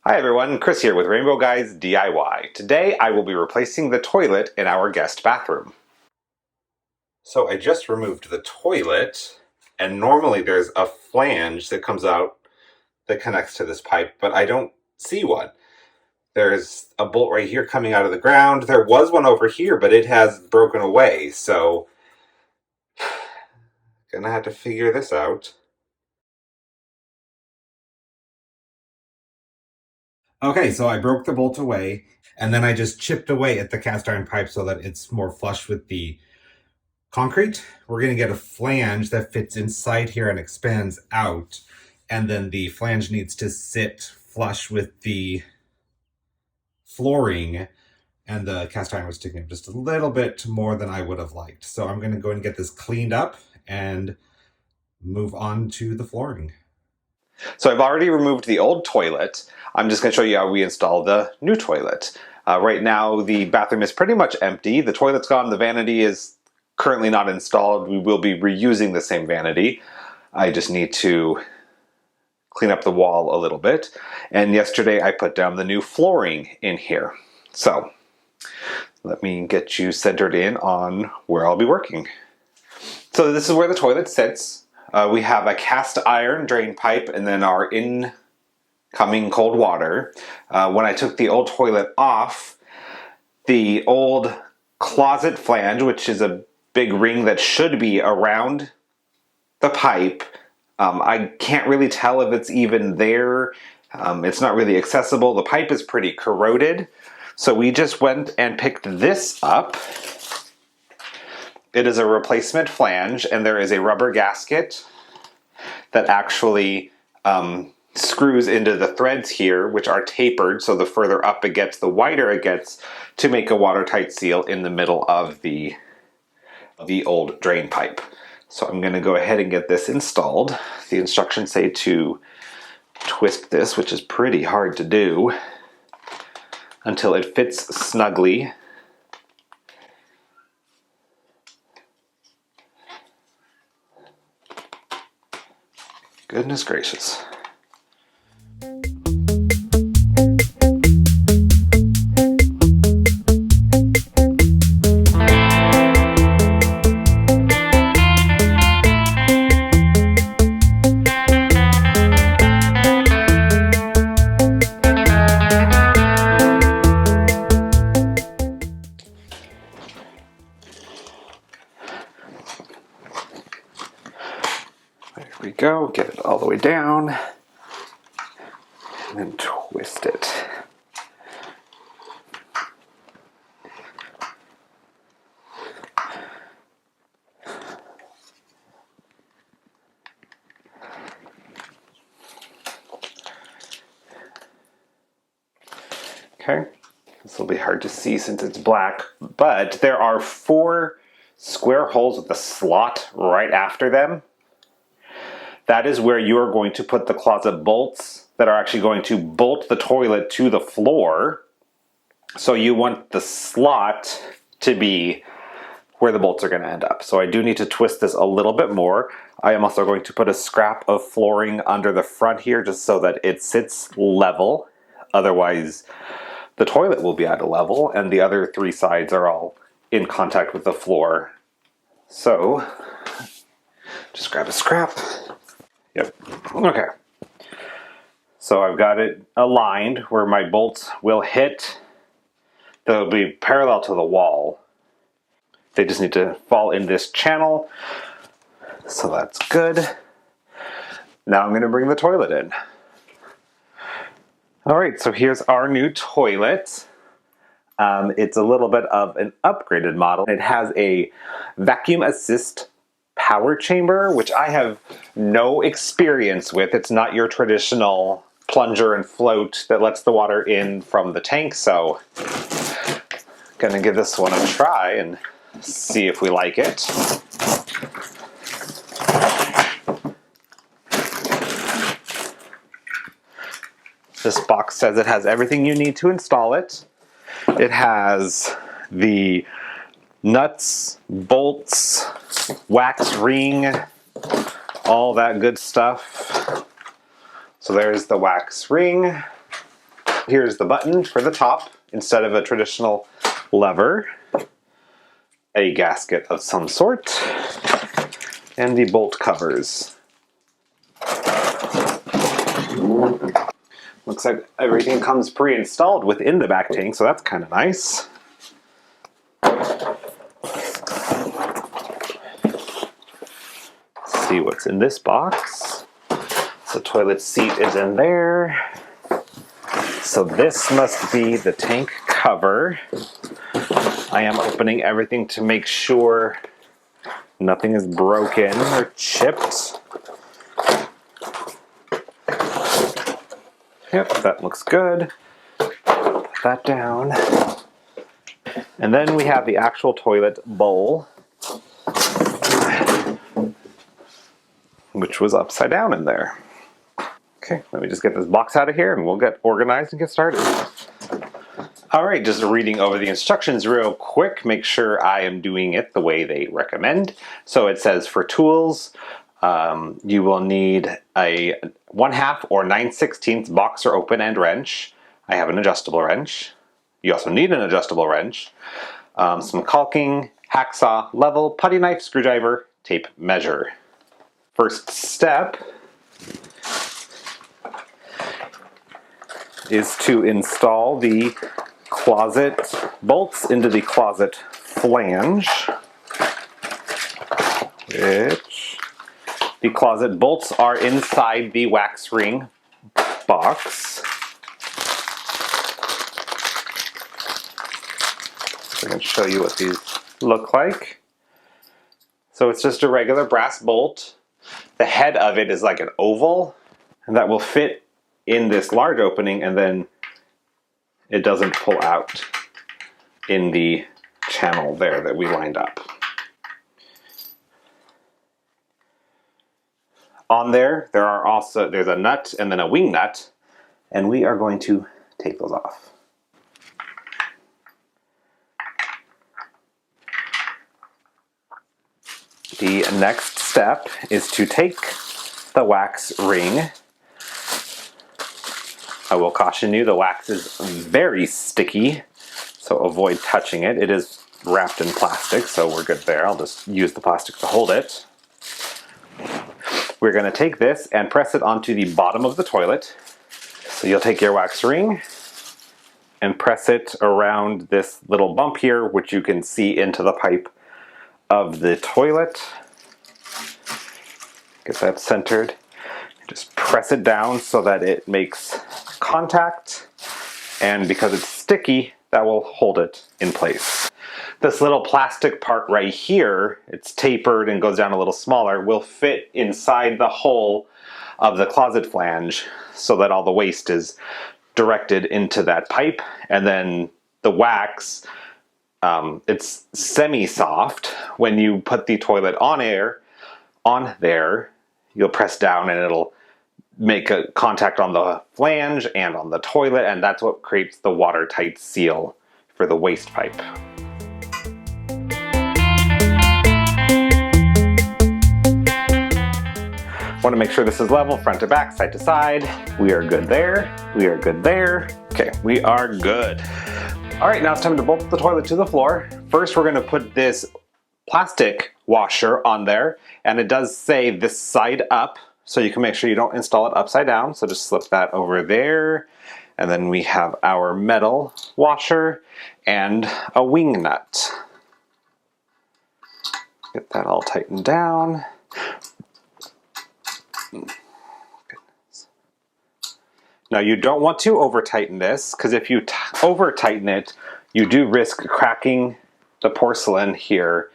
Hi everyone, Chris here with Rainbow Guys DIY. Today I will be replacing the toilet in our guest bathroom. So I just removed the toilet, and normally there's a flange that comes out that connects to this pipe, but I don't see one. There's a bolt right here coming out of the ground. There was one over here, but it has broken away, so gonna have to figure this out. Okay, so I broke the bolt away, and then I just chipped away at the cast iron pipe so that it's more flush with the concrete. We're going to get a flange that fits inside here and expands out, and then the flange needs to sit flush with the flooring, and the cast iron was sticking up just a little bit more than I would have liked. So I'm going to go and get this cleaned up and move on to the flooring. So I've already removed the old toilet. I'm just going to show you how we install the new toilet. Right now the bathroom is pretty much empty. The toilet's gone, the vanity is currently not installed. We will be reusing the same vanity. I just need to clean up the wall a little bit. And yesterday I put down the new flooring in here. So let me get you centered in on where I'll be working. So this is where the toilet sits. We have a cast iron drain pipe and then our incoming cold water. When I took the old toilet off, the old closet flange, which is a big ring that should be around the pipe, I can't really tell if it's even there. It's not really accessible. The pipe is pretty corroded. So we just went and picked this up. It is a replacement flange, and there is a rubber gasket that actually screws into the threads here, which are tapered, so the further up it gets, the wider it gets, to make a watertight seal in the middle of the old drain pipe. So I'm going to go ahead and get this installed. The instructions say to twist this, which is pretty hard to do, until it fits snugly. Goodness gracious. There we go, get it all the way down, and then twist it. Okay, this will be hard to see since it's black, but there are 4 square holes with a slot right after them. That is where you are going to put the closet bolts that are actually going to bolt the toilet to the floor. So you want the slot to be where the bolts are going to end up. So I do need to twist this a little bit more. I am also going to put a scrap of flooring under the front here just so that it sits level. Otherwise, the toilet will be at a level and the other 3 sides are all in contact with the floor. So just grab a scrap. Yep. Okay. So I've got it aligned where my bolts will hit. They'll be parallel to the wall. They just need to fall in this channel. So that's good. Now I'm going to bring the toilet in. Alright, so here's our new toilet. It's a little bit of an upgraded model. It has a vacuum assist power chamber, which I have no experience with. It's not your traditional plunger and float that lets the water in from the tank, so I'm gonna give this one a try and see if we like it. This box says it has everything you need to install it. It has the nuts, bolts, wax ring, all that good stuff. So there's the wax ring. Here's the button for the top instead of a traditional lever. A gasket of some sort. And the bolt covers. Looks like everything comes pre-installed within the back tank, so that's kind of nice. Let's see what's in this box. The toilet seat is in there. So this must be the tank cover. I am opening everything to make sure nothing is broken or chipped. Yep, that looks good. Put that down. And then we have the actual toilet bowl, which was upside down in there. Okay, let me just get this box out of here and we'll get organized and get started. All right, just reading over the instructions real quick, make sure I am doing it the way they recommend. So it says for tools, you will need a 1/2 or 9/16 boxer open end wrench. I have an adjustable wrench. You also need an adjustable wrench. Some caulking, hacksaw, level, putty knife, screwdriver, tape measure. First step is to install the closet bolts into the closet flange, which the closet bolts are inside the wax ring box. I can show you what these look like. So it's just a regular brass bolt. The head of it is like an oval, and that will fit in this large opening, and then it doesn't pull out in the channel there that we lined up. On there's a nut and then a wing nut, and we are going to take those off. The next step is to take the wax ring. I will caution you, the wax is very sticky, so avoid touching it. It is wrapped in plastic, so we're good there. I'll just use the plastic to hold it. We're going to take this and press it onto the bottom of the toilet. So you'll take your wax ring and press it around this little bump here, which you can see into the pipe of the toilet. Get that centered. Just press it down so that it makes contact, and because it's sticky, that will hold it in place. This little plastic part right here, it's tapered and goes down a little smaller, will fit inside the hole of the closet flange so that all the waste is directed into that pipe. And then the wax, it's semi-soft. When you put the toilet on there, you'll press down and it'll make a contact on the flange and on the toilet, and that's what creates the watertight seal for the waste pipe. Want to make sure this is level, front to back, side to side. We are good there. We are good there. Okay, we are good. All right, now it's time to bolt the toilet to the floor. First, we're going to put this plastic washer on there, and it does say this side up, so you can make sure you don't install it upside down. So just slip that over there. And then we have our metal washer and a wing nut. Get that all tightened down. Goodness. Now you don't want to over tighten this, because if you over tighten it, you do risk cracking the porcelain here,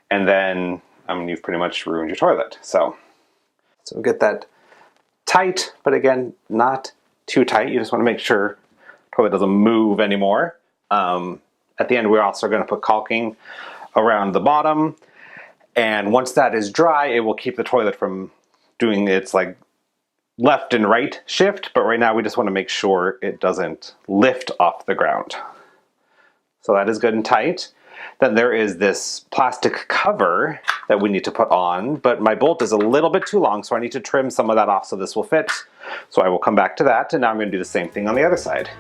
and then you've pretty much ruined your toilet. So get that tight, but again, not too tight. You just want to make sure the toilet doesn't move anymore. At the end, we're also going to put caulking around the bottom. And once that is dry, it will keep the toilet from doing its like left and right shift. But right now, we just want to make sure it doesn't lift off the ground. So that is good and tight. Then there is this plastic cover that we need to put on, but my bolt is a little bit too long, so I need to trim some of that off so this will fit. So I will come back to that, and now I'm going to do the same thing on the other side.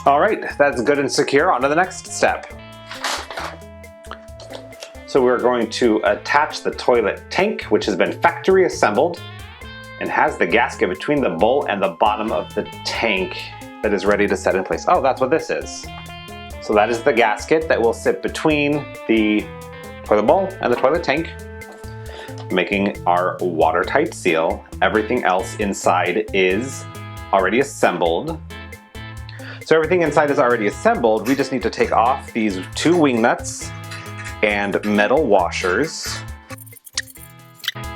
All right, that's good and secure. On to the next step. So we're going to attach the toilet tank, which has been factory assembled and has the gasket between the bowl and the bottom of the tank that is ready to set in place. Oh, that's what this is. So that is the gasket that will sit between the toilet bowl and the toilet tank, making our watertight seal. Everything else inside is already assembled. So everything inside is already assembled. We just need to take off these 2 wing nuts and metal washers.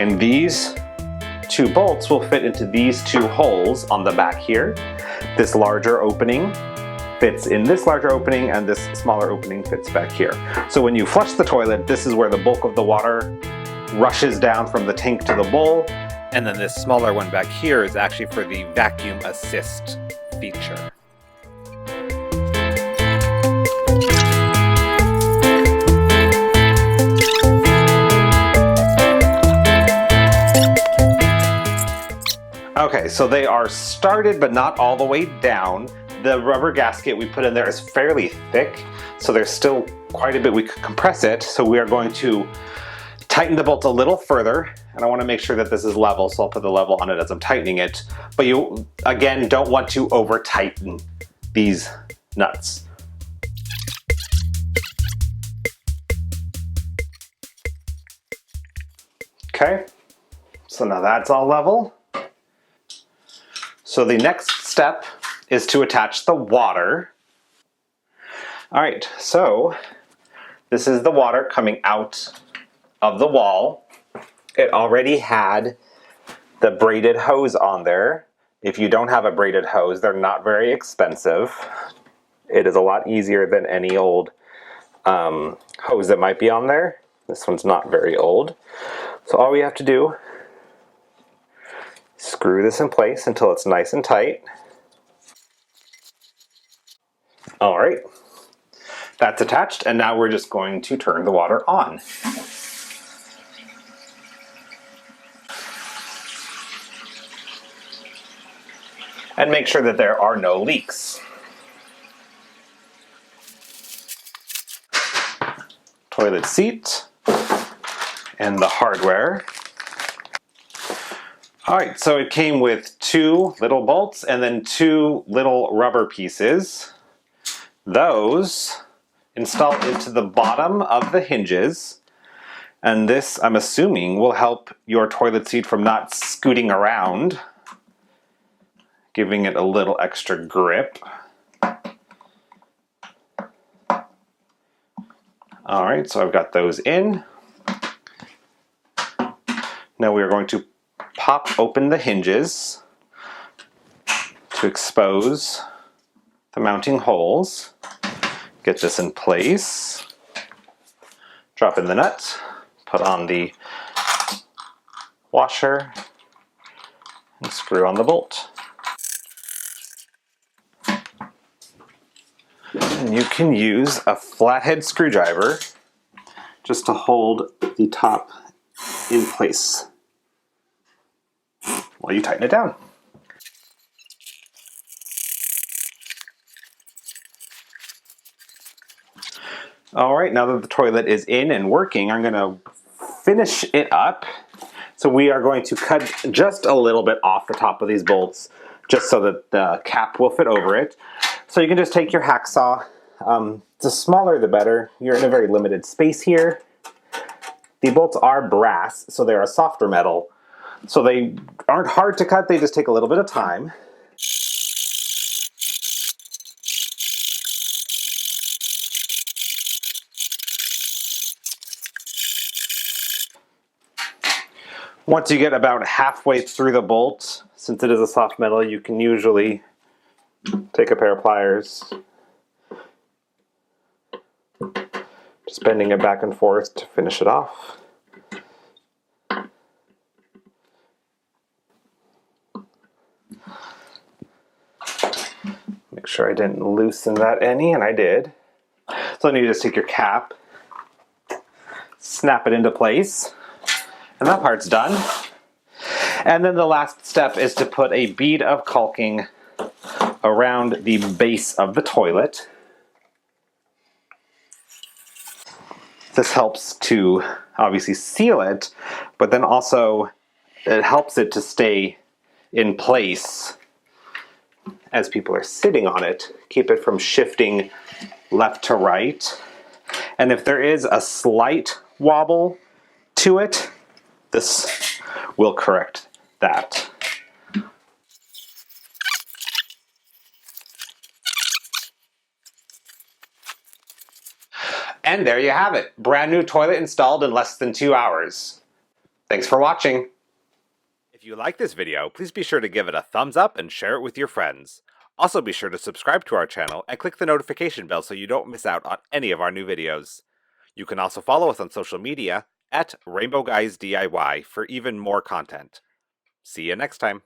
And these 2 bolts will fit into these 2 holes on the back here. This larger opening fits in this larger opening, and this smaller opening fits back here. So when you flush the toilet, this is where the bulk of the water rushes down from the tank to the bowl. And then this smaller one back here is actually for the vacuum assist feature. Okay, so they are started but not all the way down. The rubber gasket we put in there is fairly thick, so there's still quite a bit we could compress it. So we are going to tighten the bolt a little further, and I want to make sure that this is level, so I'll put the level on it as I'm tightening it. But you, again, don't want to over tighten these nuts. Okay, so now that's all level. So the next step is to attach the water. All right, so this is the water coming out of the wall. It already had the braided hose on there. If you don't have a braided hose, they're not very expensive. It is a lot easier than any old hose that might be on there. This one's not very old. So all we have to do, screw this in place until it's nice and tight. All right, that's attached, and now we're just going to turn the water on. And make sure that there are no leaks. Toilet seat and the hardware. All right, so it came with 2 little bolts and then 2 little rubber pieces. Those install into the bottom of the hinges, and this, I'm assuming, will help your toilet seat from not scooting around, giving it a little extra grip. All right, so I've got those in. Now we are going to pop open the hinges to expose the mounting holes. Get this in place. Drop in the nut, put on the washer, and screw on the bolt. And you can use a flathead screwdriver just to hold the top in place while you tighten it down. All right, now that the toilet is in and working, I'm going to finish it up. So we are going to cut just a little bit off the top of these bolts, just so that the cap will fit over it. So you can just take your hacksaw. The smaller the better. You're in a very limited space here. The bolts are brass, so they're a softer metal. So they aren't hard to cut, they just take a little bit of time. Once you get about halfway through the bolt, since it is a soft metal, you can usually take a pair of pliers, just bending it back and forth to finish it off. Make sure I didn't loosen that any, and I did. So then you just take your cap, snap it into place, and that part's done. And then the last step is to put a bead of caulking around the base of the toilet. This helps to obviously seal it, but then also it helps it to stay in place as people are sitting on it. Keep it from shifting left to right. And if there is a slight wobble to it, this will correct that. And there you have it. Brand new toilet installed in less than 2 hours. Thanks for watching. If you like this video, please be sure to give it a thumbs up and share it with your friends. Also be sure to subscribe to our channel and click the notification bell so you don't miss out on any of our new videos. You can also follow us on social media at rainbowguysdiy for even more content. See you next time.